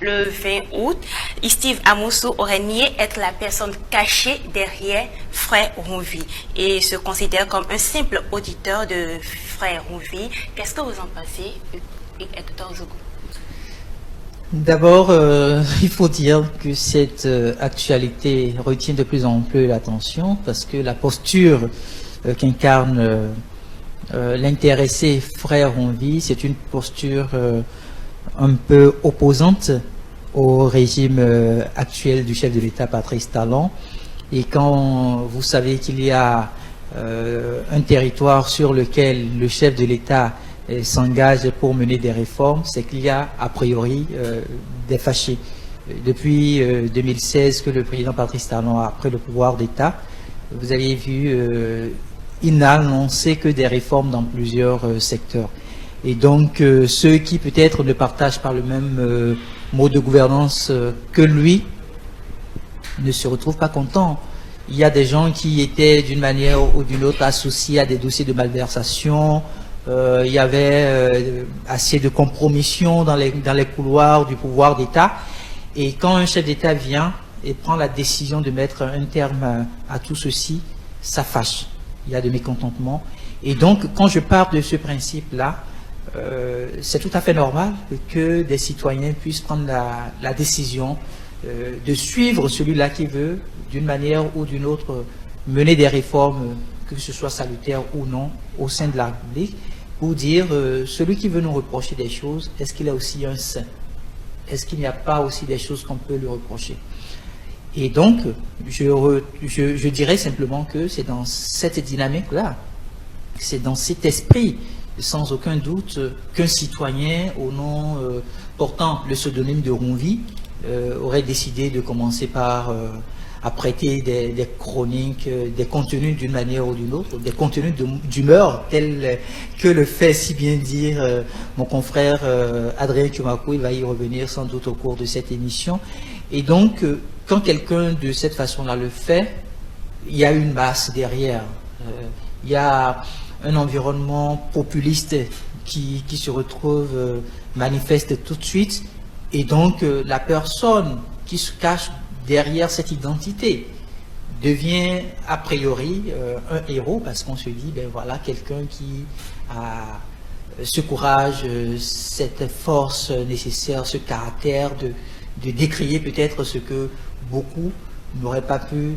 le 20 août, Steve Amoussou aurait nié être la personne cachée derrière Frère Rouvi et se considère comme un simple auditeur de Frère Rouvi. Qu'est-ce que vous en pensez, Hector Zogo? D'abord, il faut dire que cette actualité retient de plus en plus l'attention parce que la posture qu'incarne l'intéressé Frère Rouvi, c'est une posture un peu opposante au régime actuel du chef de l'État Patrice Talon. Et quand vous savez qu'il y a un territoire sur lequel le chef de l'État s'engage pour mener des réformes, c'est qu'il y a a priori des fâchés. Depuis 2016 que le président Patrice Talon a pris le pouvoir d'État, vous avez vu, il n'a annoncé que des réformes dans plusieurs secteurs. Et donc, ceux qui peut-être ne partagent pas le même mode de gouvernance que lui ne se retrouvent pas contents. Il y a des gens qui étaient d'une manière ou d'une autre associés à des dossiers de malversation. Il y avait assez de compromission dans les couloirs du pouvoir d'État. Et quand un chef d'État vient et prend la décision de mettre un terme à tout ceci, ça fâche. Il y a de mécontentement. Et donc, quand je parle de ce principe-là, c'est tout à fait normal que des citoyens puissent prendre la décision de suivre celui-là qui veut, d'une manière ou d'une autre, mener des réformes, que ce soit salutaires ou non, au sein de la République, pour dire, celui qui veut nous reprocher des choses, est-ce qu'il a aussi un sein? Est-ce qu'il n'y a pas aussi des choses qu'on peut lui reprocher? Et donc, je dirais simplement que c'est dans cette dynamique-là, c'est dans cet esprit, sans aucun doute, qu'un citoyen, au nom portant le pseudonyme de Rouvi, aurait décidé de commencer par à prêter des chroniques, des contenus d'une manière ou d'une autre, des contenus d'humeur, tels que le fait si bien dire mon confrère Adrien Koumakou. Il va y revenir sans doute au cours de cette émission. Et donc, quand quelqu'un de cette façon-là le fait, il y a une masse derrière. Il y a un environnement populiste qui se retrouve manifeste tout de suite. Et donc, la personne qui se cache derrière cette identité devient a priori un héros, parce qu'on se dit, ben voilà, quelqu'un qui a ce courage, cette force nécessaire, ce caractère de décrier peut-être ce que beaucoup n'auraient pas pu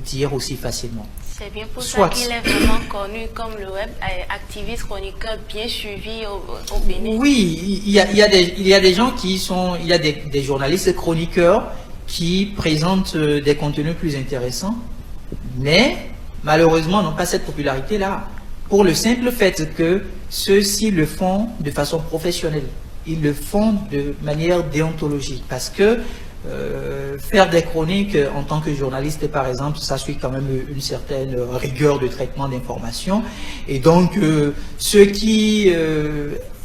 dire aussi facilement. C'est bien pour ça qu'il est vraiment connu comme le web activiste chroniqueur bien suivi au Bénin. Oui, il y a des gens qui sont, il y a des journalistes chroniqueurs qui présentent des contenus plus intéressants, mais malheureusement n'ont pas cette popularité-là, pour le simple fait que ceux-ci le font de façon professionnelle. Ils le font de manière déontologique, parce que faire des chroniques en tant que journaliste, par exemple, ça suit quand même une certaine rigueur de traitement d'information. Et donc, ceux qui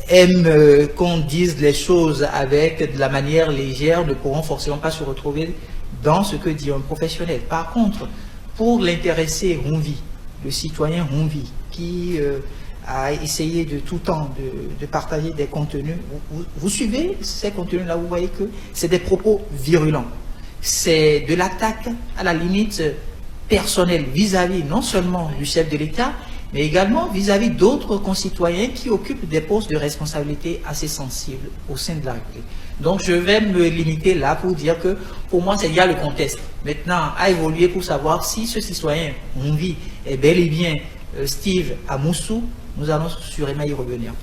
aiment qu'on dise les choses avec de la manière légère ne pourront forcément pas se retrouver dans ce que dit un professionnel. Par contre, pour l'intéressé Rouvi, le citoyen Rouvi, qui a essayé de tout temps de partager des contenus, vous suivez ces contenus-là, vous voyez que c'est des propos virulents. C'est de l'attaque à la limite personnelle vis-à-vis non seulement du chef de l'État, mais également vis-à-vis d'autres concitoyens qui occupent des postes de responsabilité assez sensibles au sein de la République. Donc je vais me limiter là pour dire que pour moi, il y a le contexte. Maintenant, à évoluer pour savoir si ce citoyen Rouvi est bel et bien Steve Amoussou. Nous allons sûrement y revenir.